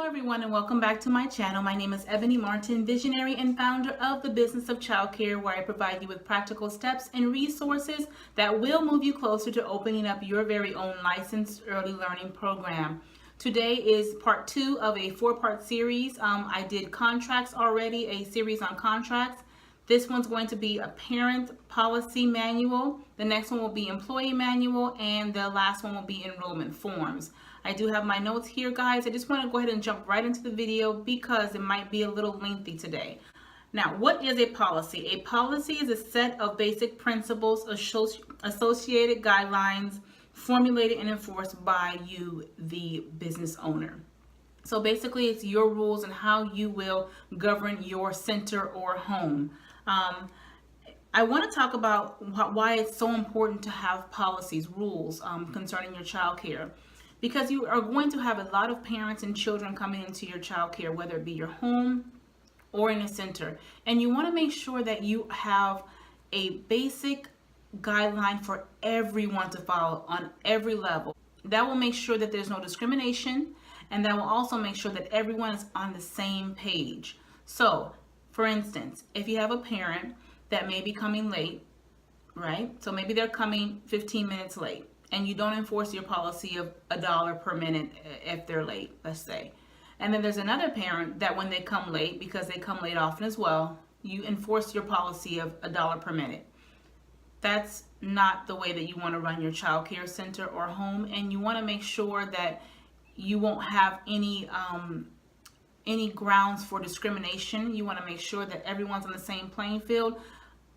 everyone, and welcome back to my channel. My name is Ebony Martin, visionary and founder of the Business of Childcare, where I provide you with practical steps and resources that will move you closer to opening up your very own licensed early learning program. Today is part 2 of a 4-part series. I did contracts already, a series on contracts. This one's going to be a parent policy manual. The next one will be employee manual, and the last one will be enrollment forms. I do have my notes here, guys. I just want to go ahead and jump right into the video because it might be a little lengthy today. Now, what is a policy? A policy is a set of basic principles, associated guidelines, formulated and enforced by you, the business owner. So basically, it's your rules and how you will govern your center or home. I want to talk about why it's so important to have policies, rules concerning your child care. Because you are going to have a lot of parents and children coming into your child care, whether it be your home or in a center. And you want to make sure that you have a basic guideline for everyone to follow on every level. That will make sure that there's no discrimination, and that will also make sure that everyone is on the same page. So, for instance, if you have a parent that may be coming late, right? So maybe they're coming 15 minutes late, and you don't enforce your policy of $1 per minute if they're late, let's say. And then there's another parent that when they come late, because they come late often as well, you enforce your policy of $1 per minute. That's not the way that you want to run your child care center or home, and you want to make sure that you won't have any grounds for discrimination. You want to make sure that everyone's on the same playing field.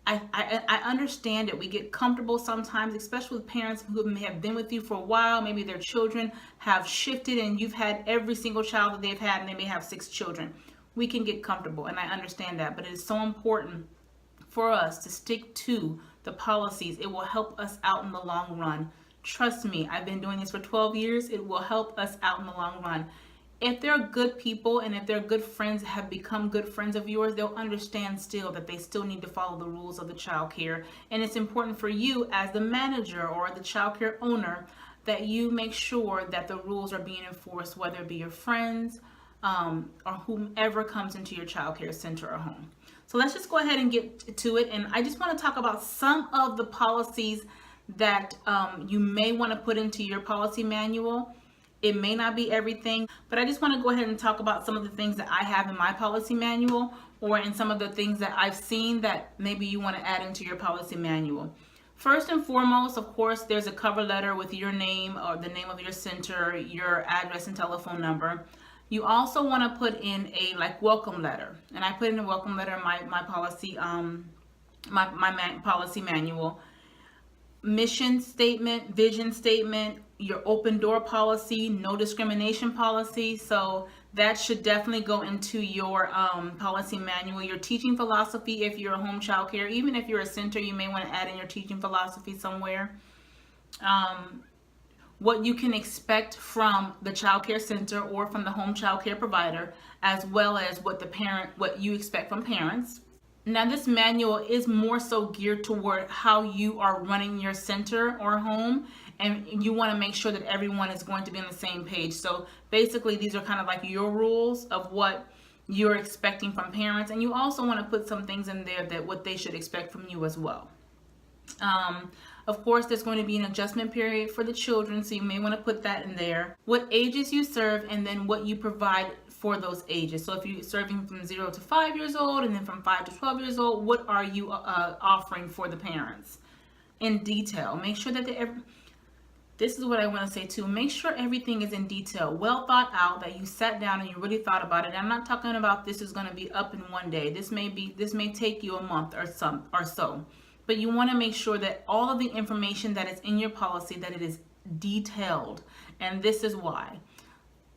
I understand it. We get comfortable sometimes, especially with parents who may have been with you for a while. Maybe their children have shifted and you've had every single child that they've had, and they may have 6 children. We can get comfortable, and I understand that, but it is so important for us to stick to the policies. It will help us out in the long run. Trust me, I've been doing this for 12 years. It will help us out in the long run. If they're good people and if they're good friends, have become good friends of yours, they'll understand still that they still need to follow the rules of the child care. And it's important for you as the manager or the child care owner that you make sure that the rules are being enforced, whether it be your friends or whomever comes into your child care center or home. So let's just go ahead and get to it. And I just want to talk about some of the policies that you may want to put into your policy manual. It may not be everything, but I just want to go ahead and talk about some of the things that I have in my policy manual, or in some of the things that I've seen that maybe you want to add into your policy manual. First and foremost, of course, there's a cover letter with your name or the name of your center, your address and telephone number. You also want to put in a welcome letter, and I put in a welcome letter in my policy policy manual. Mission statement, vision statement, your open door policy, no discrimination policy. So that should definitely go into your policy manual. Your teaching philosophy, if you're a home child care, even if you're a center, you may want to add in your teaching philosophy somewhere. What you can expect from the child care center or from the home child care provider, as well as what you expect from parents. Now, this manual is more so geared toward how you are running your center or home, and you want to make sure that everyone is going to be on the same page. So basically, these are kind of like your rules of what you're expecting from parents, and you also want to put some things in there that what they should expect from you as well. Of course, there's going to be an adjustment period for the children, so you may want to put that in there. What ages you serve, and then what you provide for those ages. So if you're serving from 0 to 5 years old, and then from 5 to 12 years old, what are you offering for the parents in detail? Make sure that this is what I want to say too. Make sure everything is in detail, well thought out, that you sat down and you really thought about it. I'm not talking about this is going to be up in one day. This may take you a month or so. But you want to make sure that all of the information that is in your policy, that it is detailed. And this is why.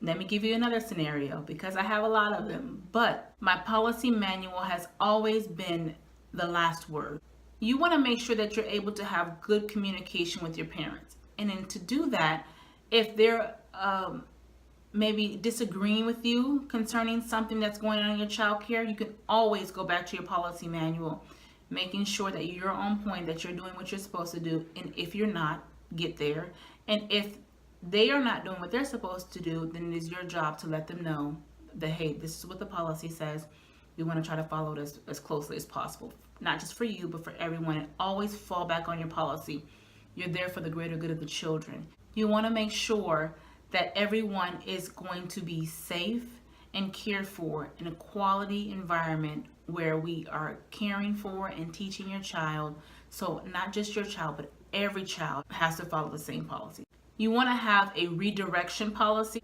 Let me give you another scenario, because I have a lot of them, but my policy manual has always been the last word. You want to make sure that you're able to have good communication with your parents. And then to do that, if they're maybe disagreeing with you concerning something that's going on in your child care, you can always go back to your policy manual, making sure that you're on point, that you're doing what you're supposed to do. And if you're not, get there. And if they are not doing what they're supposed to do, then it is your job to let them know that, hey, this is what the policy says. We want to try to follow it as closely as possible, not just for you, but for everyone. And always fall back on your policy. You're there for the greater good of the children. You want to make sure that everyone is going to be safe and cared for in a quality environment where we are caring for and teaching your child. So not just your child, but every child has to follow the same policy. You want to have a redirection policy.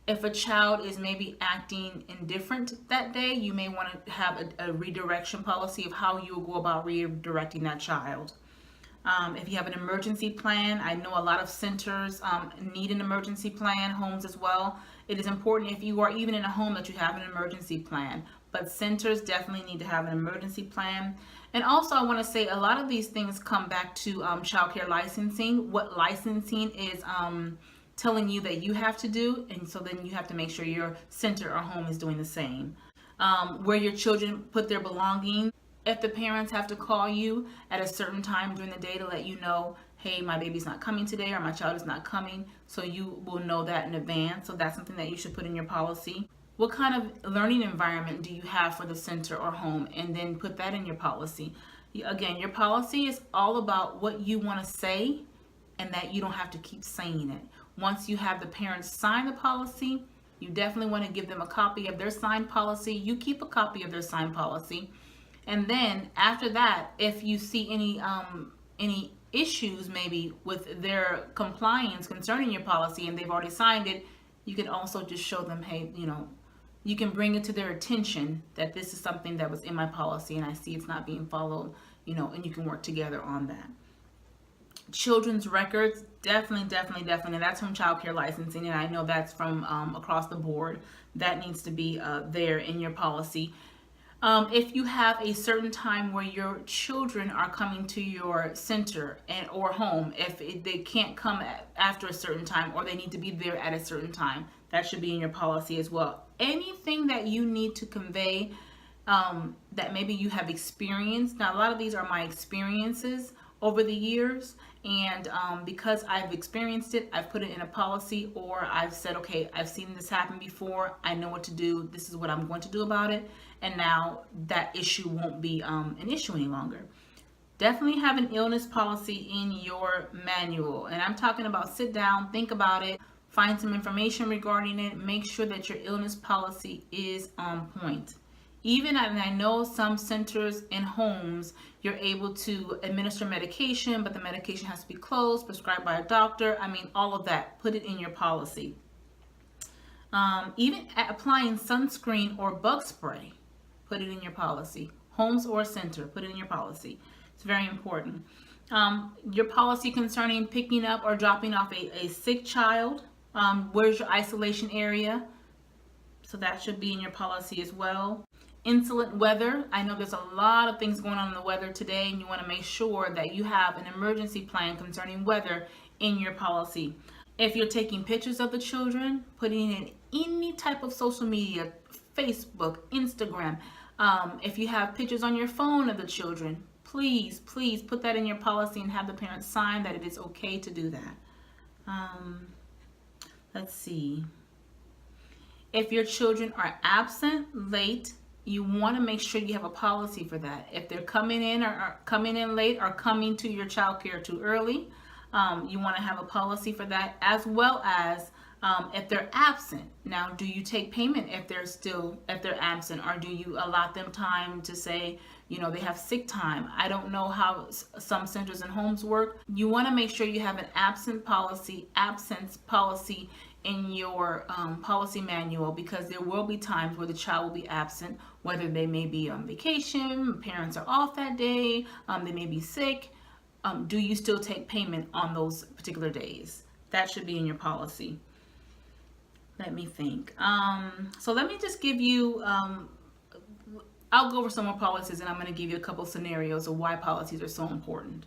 If a child is maybe acting indifferent that day, you may want to have a redirection policy of how you will go about redirecting that child. If you have an emergency plan, I know a lot of centers need an emergency plan, homes as well. It is important if you are even in a home that you have an emergency plan, but centers definitely need to have an emergency plan. And also I want to say a lot of these things come back to childcare licensing. What licensing is telling you that you have to do, and so then you have to make sure your center or home is doing the same. Where your children put their belongings. If the parents have to call you at a certain time during the day to let you know, hey, my baby's not coming today or my child is not coming, so you will know that in advance. So that's something that you should put in your policy. What kind of learning environment do you have for the center or home? And then put that in your policy. Again, your policy is all about what you want to say and that you don't have to keep saying it. Once you have the parents sign the policy, you definitely want to give them a copy of their signed policy. You keep a copy of their signed policy. And then after that, if you see any issues maybe with their compliance concerning your policy and they've already signed it, you can also just show them, hey, you can bring it to their attention that this is something that was in my policy and I see it's not being followed, and you can work together on that. Children's records, definitely. That's from childcare licensing, and I know that's from across the board. That needs to be there in your policy. If you have a certain time where your children are coming to your center or home, if they can't come after a certain time or they need to be there at a certain time, that should be in your policy as well. Anything that you need to convey that maybe you have experienced. Now, a lot of these are my experiences over the years, and because I've experienced it, I've put it in a policy, or I've said, okay, I've seen this happen before, I know what to do, this is what I'm going to do about it, and now that issue won't be an issue any longer. Definitely have an illness policy in your manual, and I'm talking about sit down, think about it, find some information regarding it, make sure that your illness policy is on point. Even, and I know some centers and homes, you're able to administer medication, but the medication has to be closed, prescribed by a doctor. I mean, all of that, put it in your policy. Even applying sunscreen or bug spray, put it in your policy. Homes or center, put it in your policy. It's very important. Your policy concerning picking up or dropping off a sick child. Where's your isolation area? So that should be in your policy as well. Insolent weather. I know there's a lot of things going on in the weather today, and you want to make sure that you have an emergency plan concerning weather in your policy. If you're taking pictures of the children, putting in any type of social media, Facebook, Instagram, if you have pictures on your phone of the children, please put that in your policy and have the parents sign that it is okay to do that. Let's see. If your children are absent, late, you want to make sure you have a policy for that. If they're coming in or coming in late or coming to your child care too early, you want to have a policy for that, as well as if they're absent. Now, do you take payment if they're absent, or do you allot them time to say, they have sick time? I don't know how some centers and homes work. You want to make sure you have an absence policy in your policy manual, because there will be times where the child will be absent, whether they may be on vacation, parents are off that day, they may be sick. Do you still take payment on those particular days? That should be in your policy. Let me think. So let me just give you, I'll go over some more policies, and I'm going to give you a couple scenarios of why policies are so important.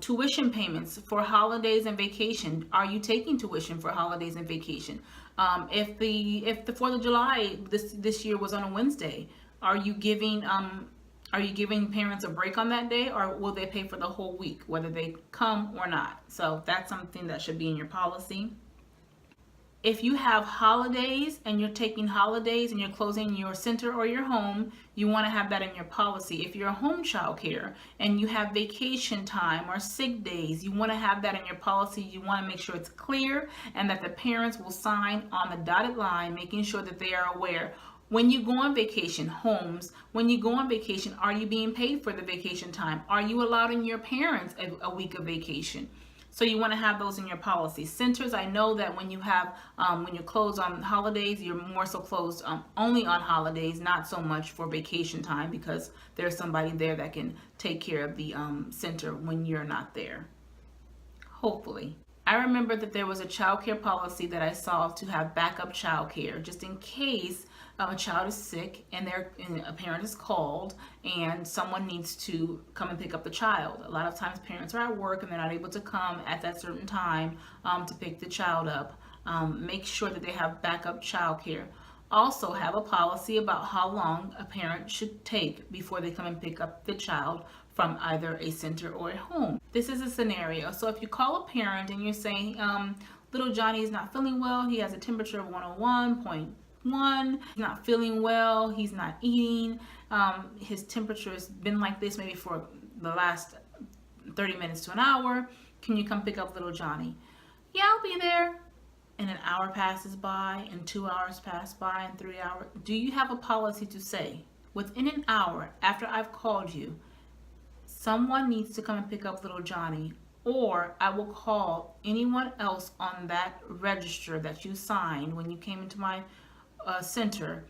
Tuition payments for holidays and vacation. Are you taking tuition for holidays and vacation? If the 4th of July this year was on a Wednesday, are you giving parents a break on that day, or will they pay for the whole week, whether they come or not? So that's something that should be in your policy. If you have holidays and you're taking holidays and you're closing your center or your home, you want to have that in your policy. If you're a home child care and you have vacation time or sick days, you want to have that in your policy. You want to make sure it's clear and that the parents will sign on the dotted line, making sure that they are aware. When you go on vacation, homes, when you go on vacation, are you being paid for the vacation time? Are you allowing your parents a week of vacation? So you want to have those in your policy. Centers, I know that when you have, when you're closed on holidays, you're more so closed only on holidays, not so much for vacation time, because there's somebody there that can take care of the center when you're not there. Hopefully. I remember that there was a child care policy that I saw to have backup child care, just in case a child is sick and a parent is called and someone needs to come and pick up the child. A lot of times parents are at work and they're not able to come at that certain time to pick the child up. Make sure that they have backup child care. Also have a policy about how long a parent should take before they come and pick up the child from either a center or a home. This is a scenario. So if you call a parent and you're saying, little Johnny is not feeling well, he has a temperature of 101.1, he's not feeling well, he's not eating, his temperature has been like this maybe for the last 30 minutes to an hour, can you come pick up little Johnny? Yeah, I'll be there. And an hour passes by, and 2 hours pass by, and 3 hours. Do you have a policy to say, within an hour after I've called you, someone needs to come and pick up little Johnny, or I will call anyone else on that register that you signed when you came into my center.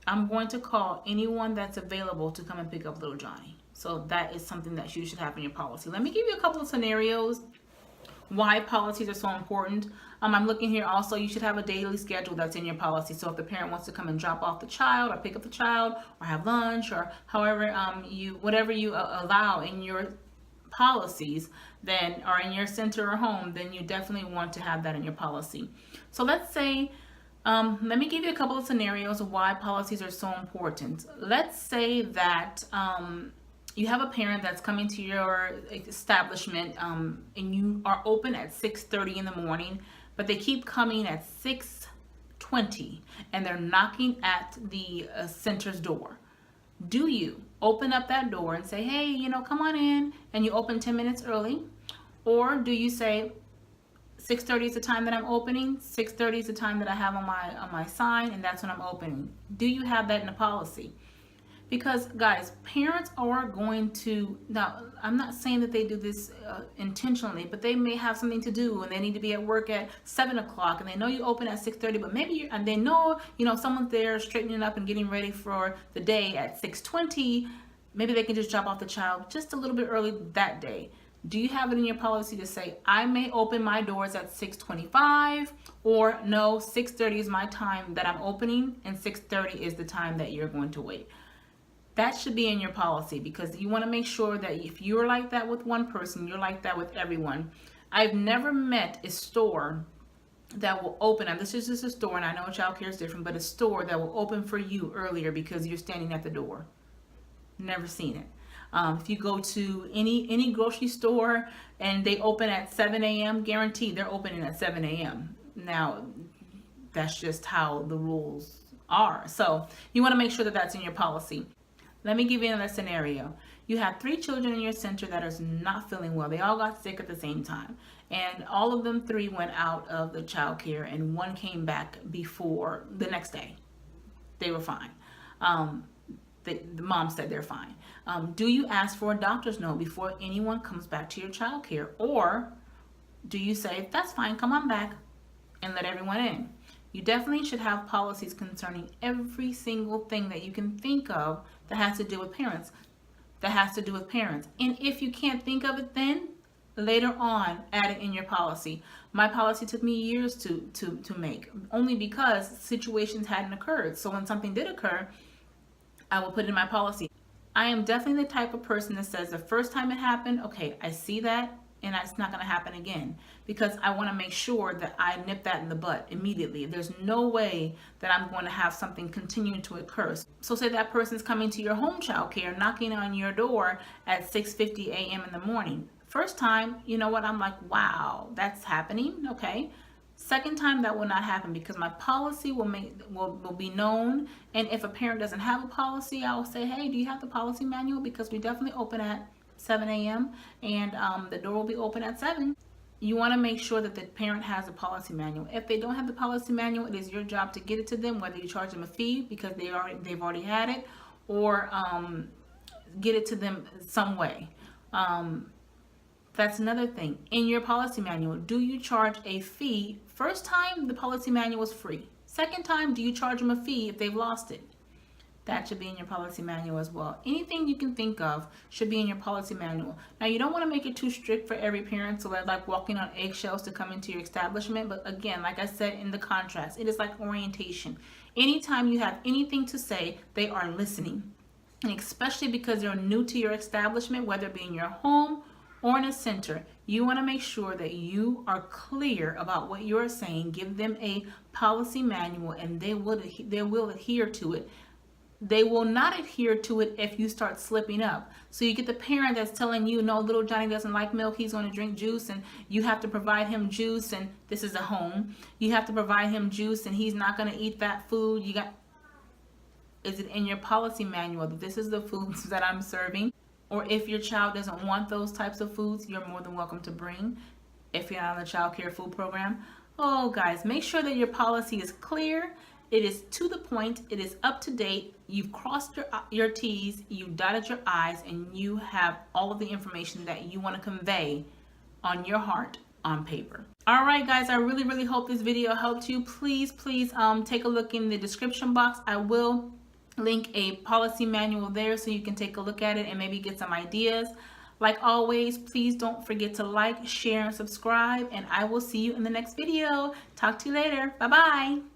I'm going to call anyone that's available to come and pick up little Johnny. So that is something that you should have in your policy. Let me give you a couple of scenarios why policies are so important. I'm looking here also, you should have a daily schedule that's in your policy. So if the parent wants to come and drop off the child or pick up the child or have lunch or however whatever you allow in your policies, then or in your center or home, then you definitely want to have that in your policy. So let's say, let me give you a couple of scenarios of why policies are so important. Let's say that you have a parent that's coming to your establishment and you are open at 6:30 in the morning, but they keep coming at 6:20 and they're knocking at the center's door. Do you open up that door and say, hey, come on in, and you open 10 minutes early? Or do you say 6:30 is the time that I'm opening, 6:30 is the time that I have on my sign, and that's when I'm opening? Do you have that in the policy? Because guys, parents are going to, now I'm not saying that they do this intentionally, but they may have something to do and they need to be at work at 7 o'clock and they know you open at 6:30, but maybe and they know, someone's there straightening up and getting ready for the day at 6:20. Maybe they can just drop off the child just a little bit early that day. Do you have it in your policy to say, I may open my doors at 6:25, or no, 6:30 is my time that I'm opening and 6:30 is the time that you're going to wait? That should be in your policy, because you want to make sure that if you're like that with one person, you're like that with everyone. I've never met a store that will open, and this is just a store, and I know child care is different, but a store that will open for you earlier because you're standing at the door. Never seen it. If you go to any grocery store and they open at 7 a.m., guaranteed they're opening at 7 a.m. Now, that's just how the rules are. So you want to make sure that that's in your policy. Let me give you another scenario. You have 3 children in your center that are not feeling well. They all got sick at the same time. And all of them 3 went out of the child care and 1 came back before the next day. They were fine. The mom said they're fine. Do you ask for a doctor's note before anyone comes back to your child care? Or do you say, that's fine, come on back, and let everyone in? You definitely should have policies concerning every single thing that you can think of that has to do with parents. And if you can't think of it then, later on, add it in your policy. My policy took me years to make, only because situations hadn't occurred. So when something did occur, I will put it in my policy. I am definitely the type of person that says the first time it happened, okay, I see that, and it's not going to happen again, because I want to make sure that I nip that in the butt immediately. There's no way that I'm going to have something continue to occur. So say that person's coming to your home child care, knocking on your door at 6:50 a.m. in the morning. First time, you know what, I'm like, wow, that's happening, okay. Second time, that will not happen because my policy will be known. And if a parent doesn't have a policy, I will say, hey, do you have the policy manual? Because we definitely open at 7 a.m. and the door will be open at 7. You want to make sure that the parent has a policy manual. If they don't have the policy manual, it is your job to get it to them, whether you charge them a fee because they've already had it, or get it to them some way. That's another thing. In your policy manual, do you charge a fee? First time, the policy manual is free. Second time, do you charge them a fee if they've lost it? That should be in your policy manual as well. Anything you can think of should be in your policy manual. Now, you don't want to make it too strict for every parent, so they're like walking on eggshells to come into your establishment. But again, like I said in the contrast, it is like orientation. Anytime you have anything to say, they are listening. And especially because they're new to your establishment, whether it be in your home or in a center, you want to make sure that you are clear about what you're saying. Give them a policy manual and they will adhere to it. They will not adhere to it if you start slipping up. So you get the parent that's telling you, no, little Johnny doesn't like milk, he's going to drink juice, and you have to provide him juice, and this is a home. You have to provide him juice and he's not going to eat that food. Is it in your policy manual that this is the foods that I'm serving? Or if your child doesn't want those types of foods, you're more than welcome to bring if you're on the child care food program. Oh, guys, make sure that your policy is clear. It is to the point. It is up to date. You've crossed your T's, you've dotted your I's, and you have all of the information that you want to convey on your heart on paper. All right, guys, I really, really hope this video helped you. Please take a look in the description box. I will link a policy manual there so you can take a look at it and maybe get some ideas. Like always, please don't forget to like, share, and subscribe, and I will see you in the next video. Talk to you later. Bye-bye.